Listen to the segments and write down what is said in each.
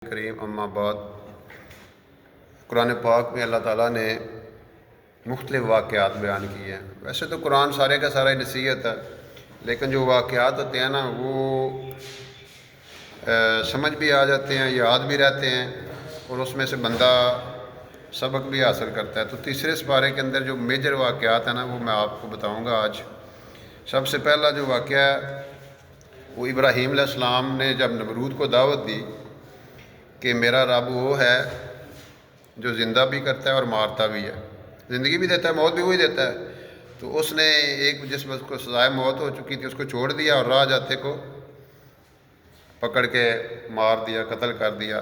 کریم اما بعد قرآن پاک میں اللہ تعالیٰ نے مختلف واقعات بیان کیے ہیں۔ ویسے تو قرآن سارے کا سارا ہی نصیحت ہے، لیکن جو واقعات ہوتے ہیں نا وہ سمجھ بھی آ جاتے ہیں، یاد بھی رہتے ہیں، اور اس میں سے بندہ سبق بھی حاصل کرتا ہے۔ تو تیسرے سپارے کے اندر جو میجر واقعات ہیں نا وہ میں آپ کو بتاؤں گا آج۔ سب سے پہلا جو واقعہ ہے وہ ابراہیم علیہ السلام نے جب نمرود کو دعوت دی کہ میرا رب وہ ہے جو زندہ بھی کرتا ہے اور مارتا بھی ہے، زندگی بھی دیتا ہے، موت بھی وہی دیتا ہے۔ تو اس نے ایک جس وقت کو سزائے موت ہو چکی تھی اس کو چھوڑ دیا اور راہ جاتے کو پکڑ کے مار دیا، قتل کر دیا۔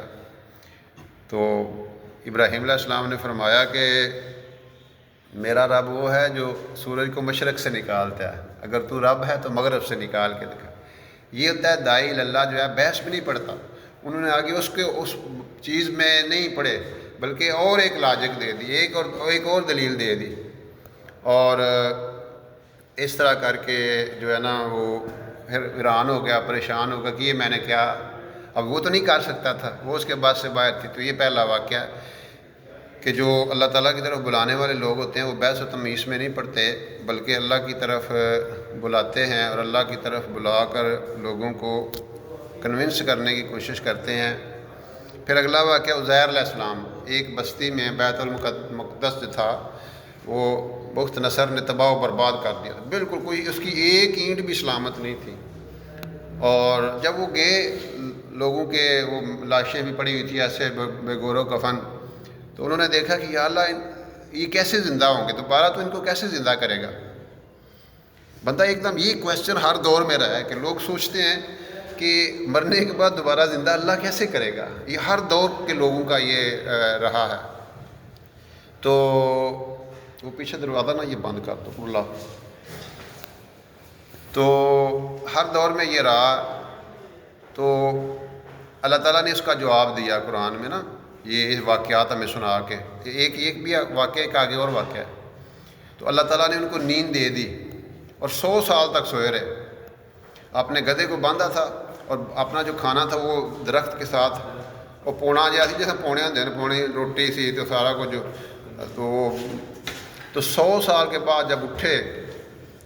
تو ابراہیم علیہ السلام نے فرمایا کہ میرا رب وہ ہے جو سورج کو مشرق سے نکالتا ہے، اگر تو رب ہے تو مغرب سے نکال کے دکھا۔ یہ ہوتا ہے داعی اللہ جو ہے بحث بھی نہیں پڑھتا، انہوں نے آگے اس چیز میں نہیں پڑھے بلکہ اور ایک لاجک دے دی، ایک اور دلیل دے دی، اور اس طرح کر کے جو ہے نا وہ حیران ہو گیا، پریشان ہو گیا کہ یہ میں نے کیا، اب وہ تو نہیں کر سکتا تھا، وہ اس کے بعد سے باہر تھی۔ تو یہ پہلا واقعہ ہے کہ جو اللہ تعالیٰ کی طرف بلانے والے لوگ ہوتے ہیں وہ بحث و تمیز میں نہیں پڑھتے بلکہ اللہ کی طرف بلاتے ہیں، اور اللہ کی طرف بلا کر لوگوں کو کنونس کرنے کی کوشش کرتے ہیں۔ پھر اگلا واقعہ عزیر علیہ السلام، ایک بستی میں بیت المقدس جو تھا وہ بخت نصر نے تباہ و برباد کر دیا، بالکل کوئی اس کی ایک اینٹ بھی سلامت نہیں تھی۔ اور جب وہ گئے لوگوں کے وہ لاشیں بھی پڑی ہوئی تھی ایسے بے گور و کفن، تو انہوں نے دیکھا کہ یا اللہ یہ کیسے زندہ ہوں گے، دوبارہ تو ان کو کیسے زندہ کرے گا۔ بندہ ایک دم یہ کویسچن ہر دور میں رہا ہے کہ لوگ سوچتے ہیں کہ مرنے کے بعد دوبارہ زندہ اللہ کیسے کرے گا، یہ ہر دور کے لوگوں کا یہ رہا ہے۔ تو وہ پیچھے دروازہ نا یہ بند کر دو اللہ۔ تو ہر دور میں یہ رہا، تو اللہ تعالیٰ نے اس کا جواب دیا قرآن میں نا، یہ واقعات ہمیں سنا کے ایک بھی واقعہ ایک آگے اور واقعہ ہے۔ تو اللہ تعالیٰ نے ان کو نیند دے دی اور 100 سال تک سوئے رہے، اپنے گدھے کو باندھا تھا اور اپنا جو کھانا تھا وہ درخت کے ساتھ، اور پونا جیسے پونے ہوتے ہیں، پونے روٹی سی تو سارا کچھ، تو 100 سال کے بعد جب اٹھے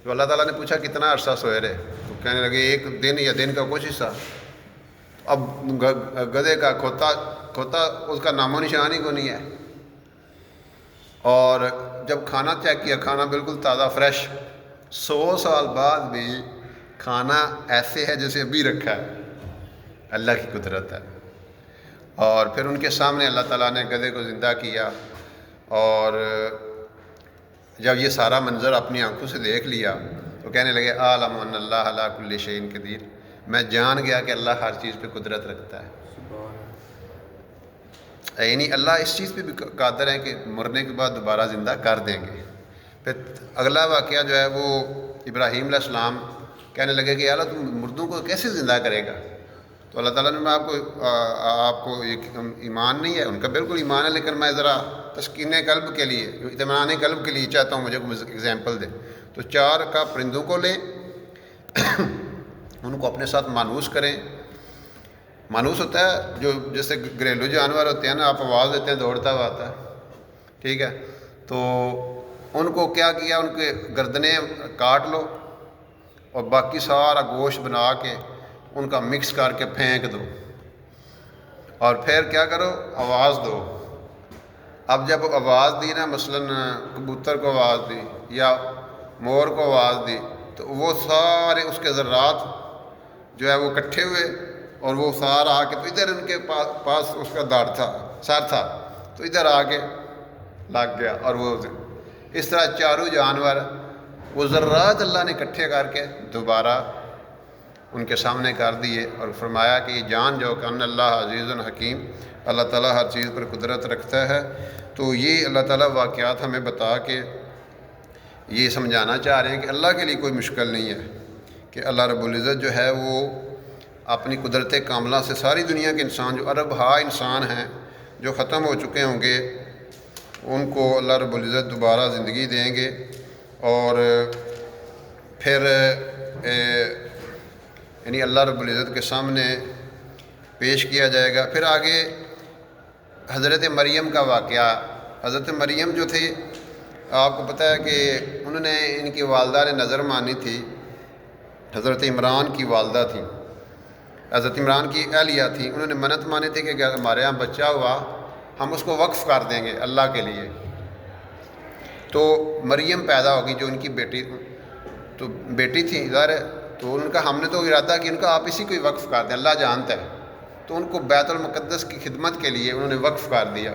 تو اللہ تعالیٰ نے پوچھا کتنا عرصہ سوئے رہے، تو کہنے لگے ایک دن یا دن کا کچھ حصہ۔ اب گدھے کا کھوتا اس کا نام و نشان ہی کو نہیں ہے، اور جب کھانا چیک کیا کھانا بالکل تازہ فریش، 100 سال بعد بھی کھانا ایسے ہے جیسے ابھی رکھا ہے، اللہ کی قدرت ہے۔ اور پھر ان کے سامنے اللہ تعالیٰ نے گدھے کو زندہ کیا، اور جب یہ سارا منظر اپنی آنکھوں سے دیکھ لیا تو کہنے لگے اعلم ان اللہ علی کل شیء قدیر، میں جان گیا کہ اللہ ہر چیز پہ قدرت رکھتا ہے، یعنی اللہ اس چیز پہ بھی قادر ہے کہ مرنے کے بعد دوبارہ زندہ کر دیں گے۔ پھر اگلا واقعہ جو ہے وہ ابراہیم علیہ السلام کہنے لگے کہ اللہ تم مردوں کو کیسے زندہ کرے گا، تو اللہ تعالیٰ نے آپ کو ایمان نہیں ہے، ان کا بالکل ایمان ہے، لیکن میں ذرا تسکین قلب کے لیے، اطمینان قلب کے لیے چاہتا ہوں مجھے کوئی ایگزامپل دے۔ تو 4 کا پرندوں کو لیں، ان کو اپنے ساتھ مانوس کریں۔ مانوس ہوتا ہے جو جیسے گھریلو جانور ہوتے ہیں نا، آپ آواز دیتے ہیں دوڑتا ہوا آتا ہے، ٹھیک ہے، تو ان کو کیا کیا، ان کے گردنیں کاٹ لو اور باقی سارا گوشت بنا کے ان کا مکس کر کے پھینک دو، اور پھر کیا کرو آواز دو۔ اب جب آواز دی نا، مثلاً کبوتر کو آواز دی یا مور کو آواز دی، تو وہ سارے اس کے ذرات جو ہے وہ اکٹھے ہوئے، اور وہ سارا آ کے تو ادھر ان کے پاس اس کا سر تھا تو ادھر آ کے لگ گیا، اور وہ اس طرح چاروں جانور وہ ذرات اللہ نے اکٹھے کر کے دوبارہ ان کے سامنے کر دیے، اور فرمایا کہ یہ جان جاؤ کہ ان اللہ عزیز حکیم، اللہ تعالیٰ ہر چیز پر قدرت رکھتا ہے۔ تو یہ اللہ تعالیٰ واقعات ہمیں بتا کے یہ سمجھانا چاہ رہے ہیں کہ اللہ کے لیے کوئی مشکل نہیں ہے، کہ اللہ رب العزت جو ہے وہ اپنی قدرت کاملہ سے ساری دنیا کے انسان جو ارب ہا انسان ہیں جو ختم ہو چکے ہوں گے ان کو اللہ رب العزت دوبارہ زندگی دیں گے، اور پھر یعنی اللہ رب العزت کے سامنے پیش کیا جائے گا۔ پھر آگے حضرت مریم کا واقعہ۔ حضرت مریم جو تھی، آپ کو پتہ ہے کہ انہوں نے، ان کی والدہ نے نظر مانی تھی، حضرت عمران کی والدہ تھی، حضرت عمران کی اہلیہ تھی، انہوں نے منت مانی تھی کہ اگر ہمارے یہاں بچہ ہوا ہم اس کو وقف کر دیں گے اللہ کے لیے۔ تو مریم پیدا ہوگی جو ان کی بیٹی تھی ظاہر ہے، تو ان کا ہم نے تو ارادہ کہ ان کا آپ اسی کو ہی وقف کر دیں، اللہ جانتا ہے، تو ان کو بیت المقدس کی خدمت کے لیے انہوں نے وقف کر دیا۔